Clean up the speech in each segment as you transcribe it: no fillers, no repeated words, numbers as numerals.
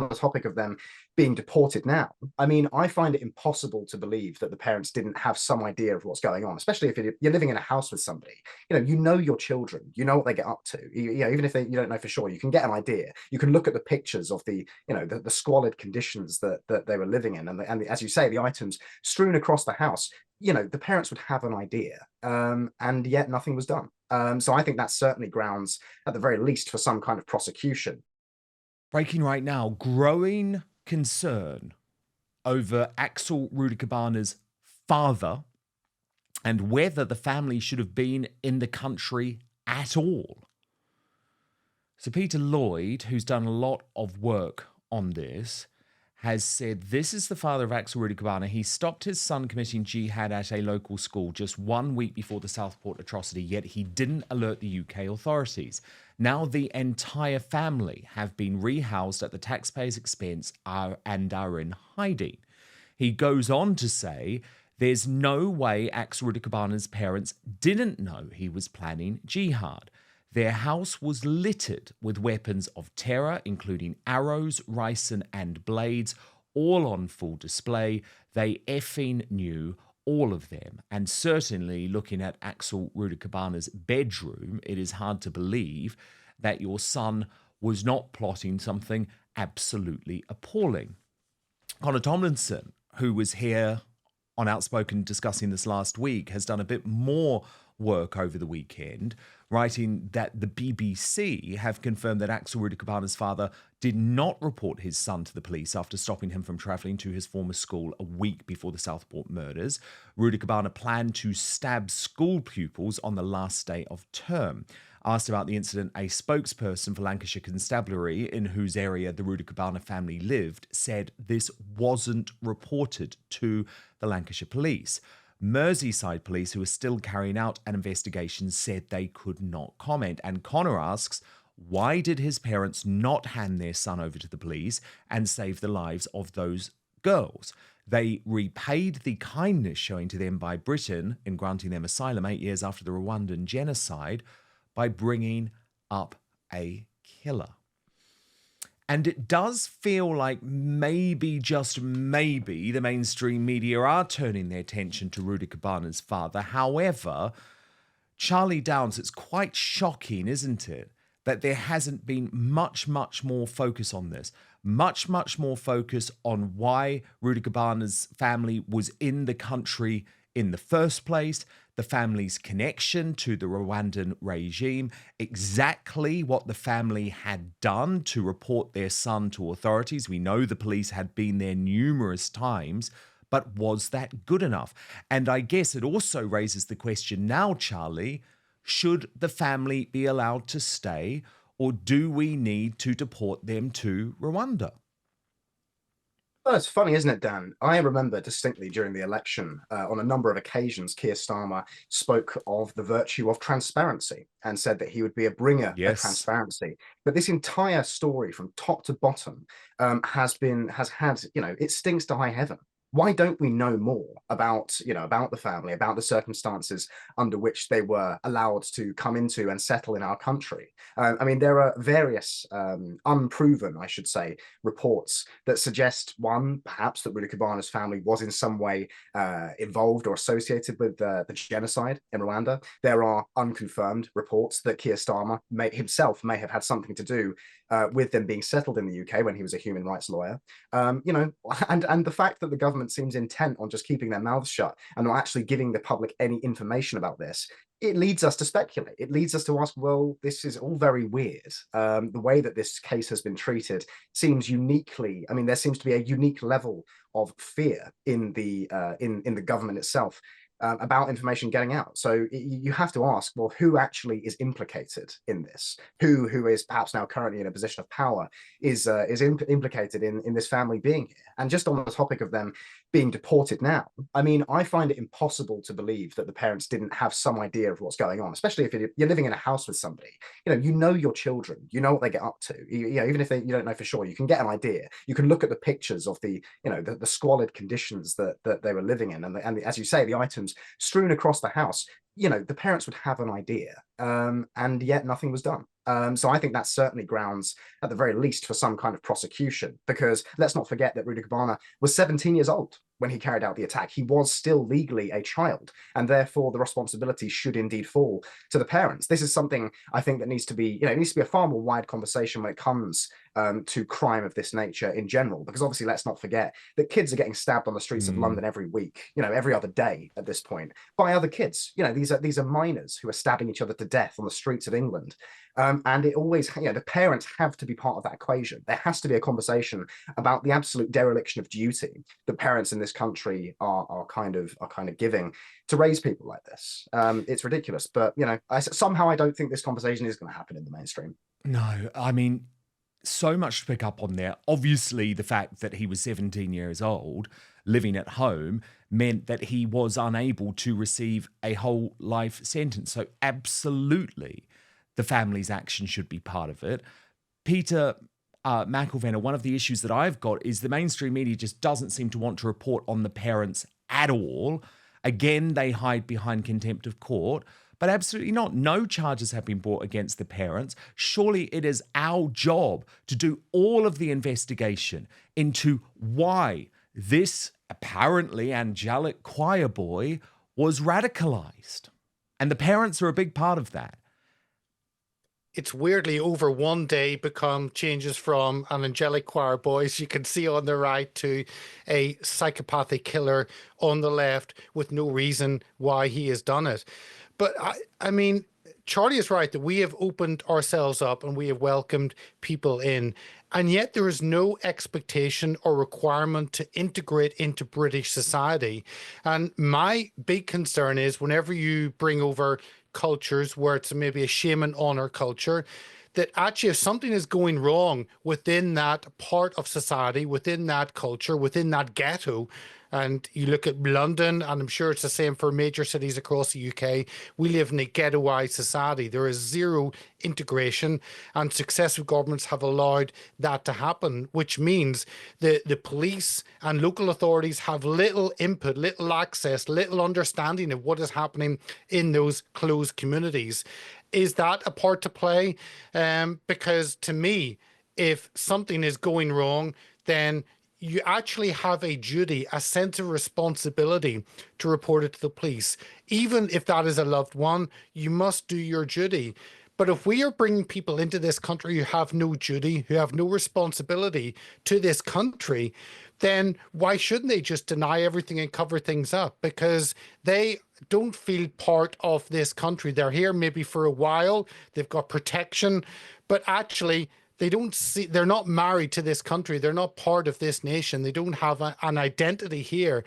the topic of them being deported now, I mean, I find it impossible to believe that the parents didn't have some idea of what's going on, especially if you're living in a house with somebody. You know your children, you know what they get up to. Even if you don't know for sure, you can get an idea. You can look at the pictures of the squalid conditions that they were living in, and as you say, the items strewn across the house. The parents would have an idea, and yet nothing was done. So I think that's certainly grounds, at the very least, for some kind of prosecution. Breaking right now, growing concern over Axel Rudakubana's father and whether the family should have been in the country at all. So Peter Lloyd, who's done a lot of work on this, has said this is the father of Axel Rudakubana. He stopped his son committing jihad at a local school just 1 week before the Southport atrocity, yet he didn't alert the UK authorities. Now the entire family have been rehoused at the taxpayers' expense and are in hiding. He goes on to say there's no way Axel Rudakubana's parents didn't know he was planning jihad. Their house was littered with weapons of terror, including arrows, ricin, and blades, all on full display. They effing knew all of them. And certainly, looking at Axel Rudakubana's bedroom, it is hard to believe that your son was not plotting something absolutely appalling. Connor Tomlinson, who was here on Outspoken discussing this last week, has done a bit more work over the weekend, writing that the BBC have confirmed that Axel Rudakubana's father did not report his son to the police after stopping him from travelling to his former school a week before the Southport murders. Rudakubana planned to stab school pupils on the last day of term. Asked about the incident, a spokesperson for Lancashire Constabulary, in whose area the Rudakubana family lived, said this wasn't reported to the Lancashire police. Merseyside police, who are still carrying out an investigation, said they could not comment. And Connor asks, why did his parents not hand their son over to the police and save the lives of those girls? They repaid the kindness shown to them by Britain in granting them asylum 8 years after the Rwandan genocide by bringing up a killer. And it does feel like maybe, just maybe, the mainstream media are turning their attention to Rudakubana's father. However, Charlie Downs, it's quite shocking, isn't it, that there hasn't been much more focus on this. Much more focus on why Rudakubana's family was in the country in the first place, the family's connection to the Rwandan regime, exactly what the family had done to report their son to authorities. We know the police had been there numerous times, but was that good enough? And I guess it also raises the question now, Charlie, should the family be allowed to stay, or do we need to deport them to Rwanda? Well, it's funny, isn't it, Dan? I remember distinctly during the election, on a number of occasions, Keir Starmer spoke of the virtue of transparency and said that he would be a bringer of Yes. transparency. But this entire story, from top to bottom, has had, it stinks to high heaven. Why don't we know more about the family, about the circumstances under which they were allowed to come into and settle in our country? I mean, there are various unproven, I should say, reports that suggest, one, perhaps that Rudakubana's family was in some way involved or associated with the genocide in Rwanda. There are unconfirmed reports that Keir Starmer himself may have had something to do with them being settled in the UK when he was a human rights lawyer. And the fact that the government seems intent on just keeping their mouths shut and not actually giving the public any information about this, it leads us to speculate. It leads us to ask, well, this is all very weird. The way that this case has been treated seems uniquely, I mean, there seems to be a unique level of fear in the government itself about information getting out. So you have to ask, well, who actually is implicated in this? Who is perhaps now currently in a position of power is implicated in this family being here? And just on the topic of them being deported now, I mean, I find it impossible to believe that the parents didn't have some idea of what's going on, especially if you're living in a house with somebody. You know your children, you know what they get up to. Even if you don't know for sure, you can get an idea. You can look at the pictures of the squalid conditions that they were living in, and as you say, the items strewn across the house. The parents would have an idea, and yet nothing was done. So I think that's certainly grounds, at the very least, for some kind of prosecution, because let's not forget that Rudakubana was 17 years old when he carried out the attack. He was still legally a child, and therefore the responsibility should indeed fall to the parents. This is something I think that needs to be, it needs to be a far more wide conversation when it comes to crime of this nature in general, because obviously let's not forget that kids are getting stabbed on the streets of London every week, every other day at this point, by other kids. These are minors who are stabbing each other to death on the streets of England. And it always, the parents have to be part of that equation. There has to be a conversation about the absolute dereliction of duty that parents in this country are kind of giving to raise people like this. It's ridiculous, but somehow I don't think this conversation is going to happen in the mainstream. No, I mean, so much to pick up on there. Obviously, the fact that he was 17 years old, living at home, meant that he was unable to receive a whole life sentence. So absolutely, the family's action should be part of it. Peter Mcilvenna, one of the issues that I've got is the mainstream media just doesn't seem to want to report on the parents at all. Again, they hide behind contempt of court, but absolutely not. No charges have been brought against the parents. Surely it is our job to do all of the investigation into why this apparently angelic choir boy was radicalized. And the parents are a big part of that. It's weirdly over one day become changes from an angelic choir boy, as you can see on the right, to a psychopathic killer on the left with no reason why he has done it. But I mean, Charlie is right that we have opened ourselves up and we have welcomed people in, and yet there is no expectation or requirement to integrate into British society. And my big concern is whenever you bring over cultures where it's maybe a shame and honor culture, that actually if something is going wrong within that part of society, within that culture, within that ghetto, and you look at London, and I'm sure it's the same for major cities across the UK, we live in a ghettoized society. There is zero integration, and successive governments have allowed that to happen, which means the police and local authorities have little input, little access, little understanding of what is happening in those closed communities. Is that a part to play? Because to me, if something is going wrong, then you actually have a duty, a sense of responsibility to report it to the police. Even if that is a loved one, you must do your duty. But if we are bringing people into this country who have no duty, who have no responsibility to this country, then why shouldn't they just deny everything and cover things up? Because they don't feel part of this country. They're here maybe for a while, they've got protection, but actually they're not married to this country. They're not part of this nation. They don't have an identity here.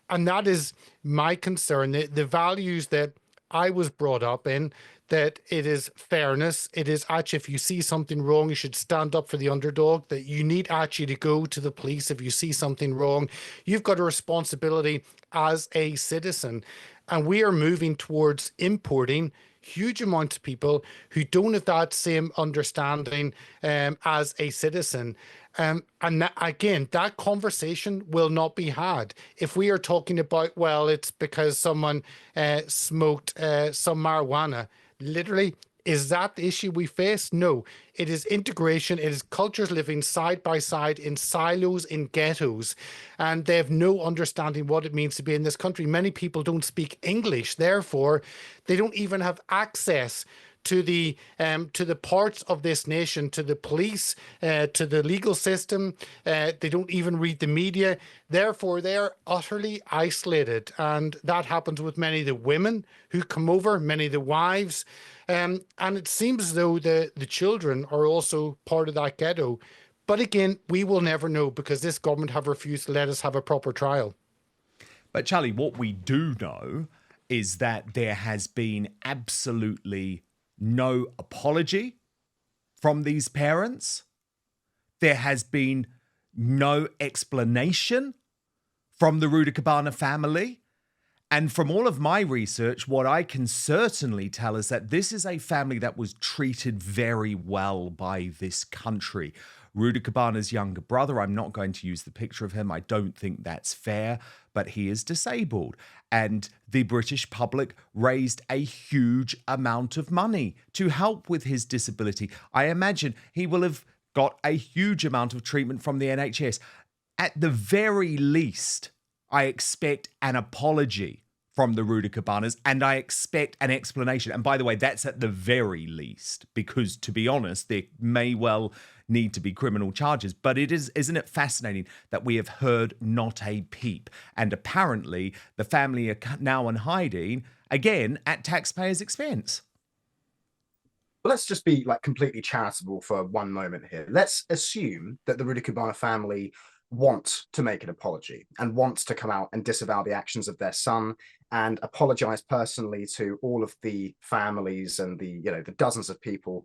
And that is my concern. The values that I was brought up in, that it is fairness. It is actually, if you see something wrong, you should stand up for the underdog, that you need actually to go to the police if you see something wrong. You've got a responsibility as a citizen. And we are moving towards importing huge amounts of people who don't have that same understanding as a citizen. And again, that conversation will not be had. If we are talking about, well, it's because someone smoked some marijuana, literally, is that the issue we face? No, it is integration. It is cultures living side by side in silos, in ghettos, and they have no understanding what it means to be in this country. Many people don't speak English, therefore, they don't even have access to the parts of this nation, to the police, to the legal system. They don't even read the media. Therefore, they are utterly isolated. And that happens with many of the women who come over, many of the wives. And it seems as though the children are also part of that ghetto. But again, we will never know because this government have refused to let us have a proper trial. But Charlie, what we do know is that there has been absolutely no apology from these parents. There has been no explanation from the Rudakubana family. And from all of my research, what I can certainly tell is that this is a family that was treated very well by this country. Rudakubana's younger brother, I'm not going to use the picture of him. I don't think that's fair, but he is disabled. And the British public raised a huge amount of money to help with his disability. I imagine he will have got a huge amount of treatment from the NHS. At the very least, I expect an apology from the Rudakubanas, and I expect an explanation. And by the way, that's at the very least, because to be honest, there may well need to be criminal charges. But isn't it fascinating that we have heard not a peep? And apparently the family are now in hiding, again, at taxpayers' expense. But let's just be like completely charitable for one moment here. Let's assume that the Rudakubana family want to make an apology and wants to come out and disavow the actions of their son and apologize personally to all of the families and the dozens of people,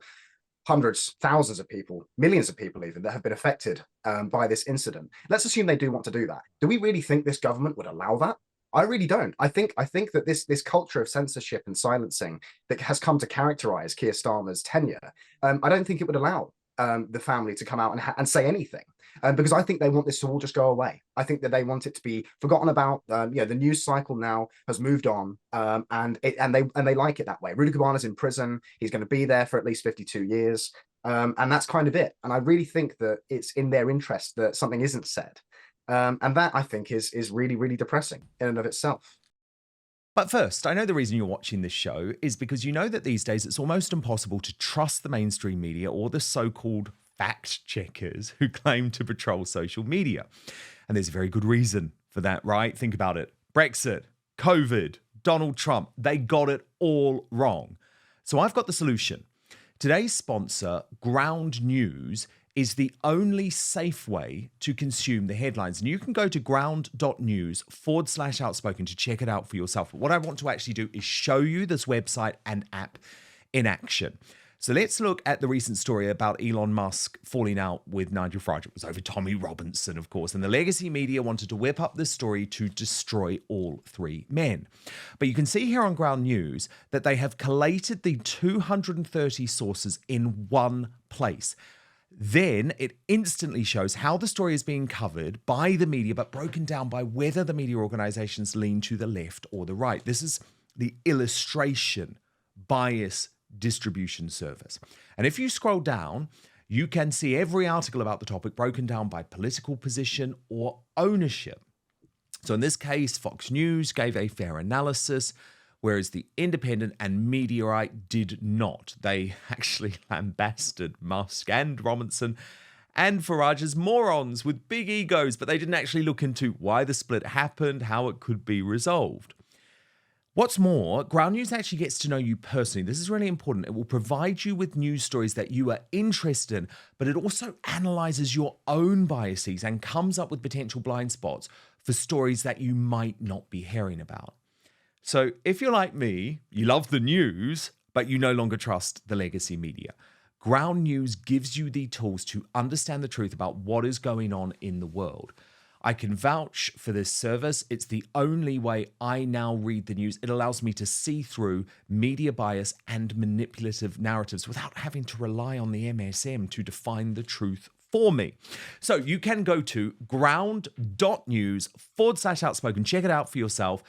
hundreds, thousands of people, millions of people even, that have been affected by this incident. Let's assume they do want to do that. Do we really think this government would allow that? I really don't. I think that this culture of censorship and silencing that has come to characterize Keir Starmer's tenure, I don't think it would allow the family to come out and say anything, because I think they want this to all just go away. I think that they want it to be forgotten about. The news cycle now has moved on, and they like it that way. Rudakubana's in prison. He's going to be there for at least 52 years, and that's kind of it. And I really think that it's in their interest that something isn't said, and that I think is really, really depressing in and of itself. But first, I know the reason you're watching this show is because you know that these days it's almost impossible to trust the mainstream media or the so-called fact checkers who claim to patrol social media. And there's a very good reason for that, right? Think about it. Brexit, COVID, Donald Trump, they got it all wrong. So I've got the solution. Today's sponsor, Ground News, is the only safe way to consume the headlines. And you can go to ground.news/outspoken to check it out for yourself. But what I want to actually do is show you this website and app in action. So let's look at the recent story about Elon Musk falling out with Nigel Farage. It was over Tommy Robinson, of course. And the legacy media wanted to whip up this story to destroy all three men. But you can see here on Ground News that they have collated the 230 sources in one place. Then it instantly shows how the story is being covered by the media, but broken down by whether the media organizations lean to the left or the right. This is the illustration bias distribution service. And if you scroll down, you can see every article about the topic broken down by political position or ownership. So in this case, Fox News gave a fair analysis, whereas the Independent and Mediaite did not. They actually lambasted Musk and Robinson and Farage as morons with big egos, but they didn't actually look into why the split happened, how it could be resolved. What's more, Ground News actually gets to know you personally. This is really important. It will provide you with news stories that you are interested in, but it also analyzes your own biases and comes up with potential blind spots for stories that you might not be hearing about. So if you're like me, you love the news, but you no longer trust the legacy media, Ground News gives you the tools to understand the truth about what is going on in the world. I can vouch for this service. It's the only way I now read the news. It allows me to see through media bias and manipulative narratives without having to rely on the MSM to define the truth for me. So you can go to ground.news/outspoken, check it out for yourself.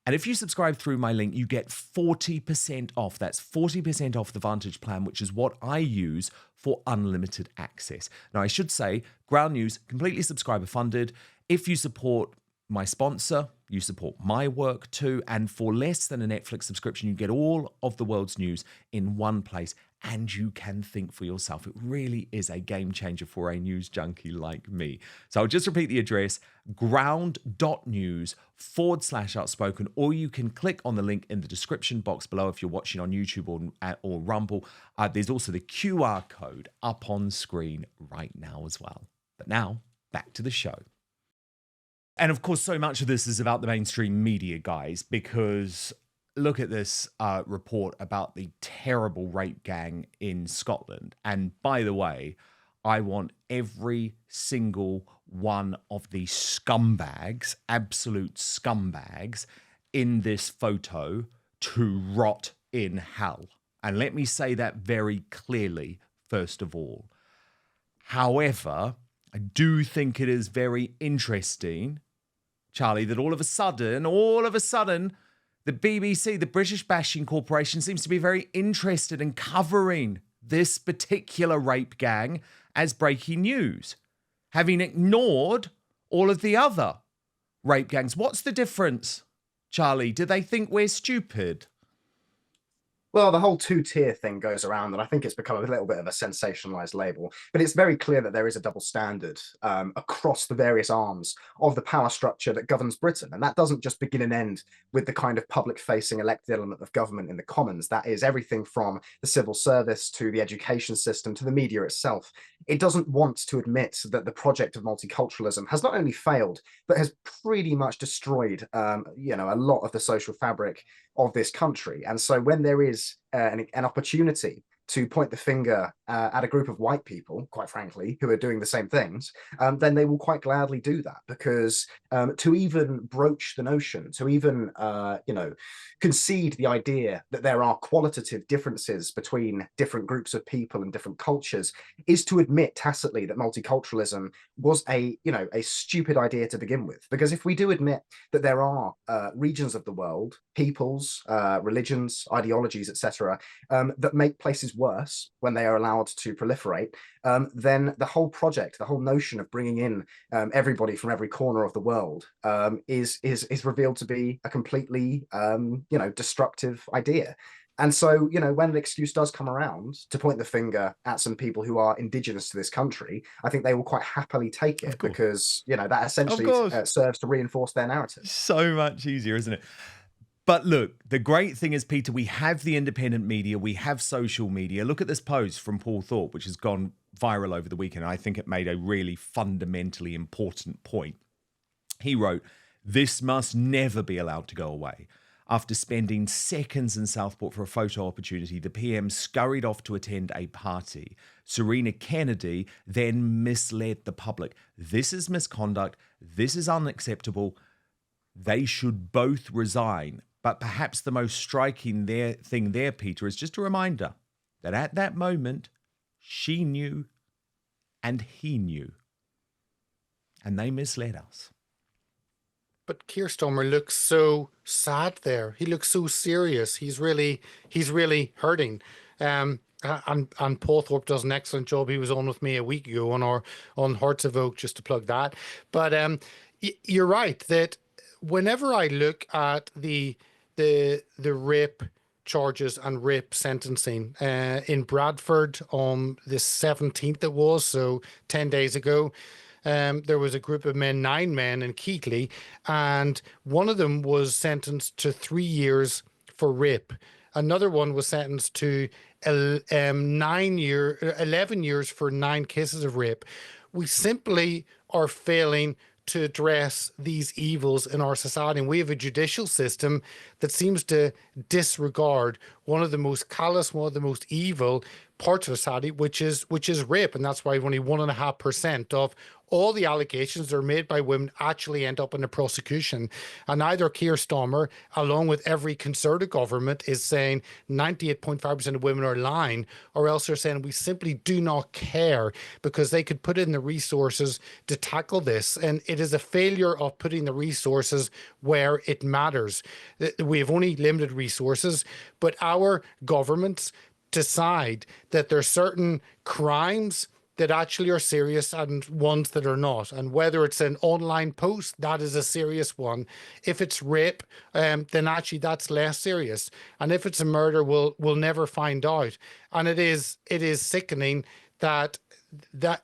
And if you subscribe through my link, you get 40% off. That's 40% off the Vantage plan, which is what I use for unlimited access. Now, I should say, Ground News, completely subscriber funded. If you support my sponsor, you support my work too. And for less than a Netflix subscription, you get all of the world's news in one place. And you can think for yourself. It really is a game changer for a news junkie like me. So I'll just repeat the address, ground.news/outspoken, or you can click on the link in the description box below if you're watching on YouTube or Rumble. There's also the QR code up on screen right now as well. But now, back to the show. And of course, so much of this is about the mainstream media, guys, because look at this report about the terrible rape gang in Scotland. And by the way, I want every single one of the scumbags, absolute scumbags, in this photo to rot in hell. And let me say that very clearly, first of all. However, I do think it is very interesting, Charlie, that all of a sudden, the BBC, the British Bashing Corporation, seems to be very interested in covering this particular rape gang as breaking news, having ignored all of the other rape gangs. What's the difference, Charlie? Do they think we're stupid? Well, the whole two-tier thing goes around, and I think it's become a little bit of a sensationalized label. But it's very clear that there is a double standard across the various arms of the power structure that governs Britain. And that doesn't just begin and end with the kind of public-facing elected element of government in the Commons. That is everything from the civil service to the education system to the media itself. It doesn't want to admit that the project of multiculturalism has not only failed, but has pretty much destroyed, a lot of the social fabric of this country. And so when there is an opportunity to point the finger at a group of white people, quite frankly, who are doing the same things, then they will quite gladly do that, because to even broach the notion, to even, concede the idea that there are qualitative differences between different groups of people and different cultures is to admit tacitly that multiculturalism was a stupid idea to begin with. Because if we do admit that there are regions of the world, peoples, religions, ideologies, etc., that make places worse when they are allowed to proliferate, then the whole project, the whole notion of bringing in everybody from every corner of the world is revealed to be a completely destructive idea. And so, when an excuse does come around to point the finger at some people who are indigenous to this country, I think they will quite happily take it, because, that essentially serves to reinforce their narrative. So much easier, isn't it? But look, the great thing is, Peter, we have the independent media, we have social media. Look at this post from Paul Thorpe, which has gone viral over the weekend. I think it made a really fundamentally important point. He wrote, "This must never be allowed to go away. After spending seconds in Southport for a photo opportunity, the PM scurried off to attend a party. Serena Kennedy then misled the public. This is misconduct. This is unacceptable. They should both resign." But perhaps the most striking thing there, Peter, is just a reminder that at that moment, she knew and he knew. And they misled us. But Keir Starmer looks so sad there. He looks so serious. He's really hurting. And Paul Thorpe does an excellent job. He was on with me a week ago on Hearts of Oak, just to plug that. But you're right that whenever I look at the rape charges and rape sentencing in Bradford on the 17th, it was, so 10 days ago, there was a group of men, 9 men in Keighley, and one of them was sentenced to 3 years for rape. Another one was sentenced to 11 years for 9 cases of rape. We simply are failing to address these evils in our society. And we have a judicial system that seems to disregard one of the most callous, one of the most evil parts of society, which is rape. And that's why only 1.5% of all the allegations that are made by women actually end up in a prosecution. And either Keir Starmer, along with every Conservative government, is saying 98.5% of women are lying, or else they're saying we simply do not care because they could put in the resources to tackle this. And it is a failure of putting the resources where it matters. We have only limited resources, but our governments decide that there are certain crimes that actually are serious and ones that are not. And whether it's an online post, that is a serious one. If it's rape, then actually that's less serious. And if it's a murder, we'll never find out. And it is sickening that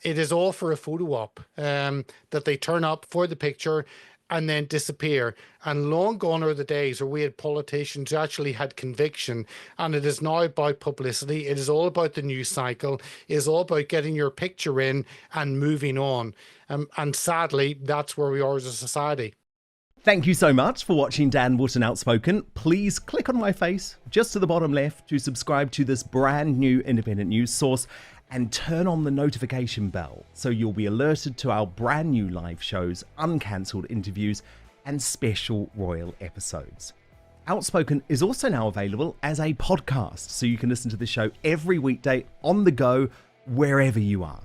it is all for a photo op, that they turn up for the picture and then disappear. And long gone are the days where we had politicians who actually had conviction. And it is now about publicity. It is all about the news cycle. It is all about getting your picture in and moving on. And sadly, that's where we are as a society. Thank you so much for watching Dan Wootton Outspoken. Please click on my face just to the bottom left to subscribe to this brand new independent news source, and turn on the notification bell so you'll be alerted to our brand new live shows, uncancelled interviews, and special royal episodes. Outspoken is also now available as a podcast, so you can listen to the show every weekday on the go, wherever you are.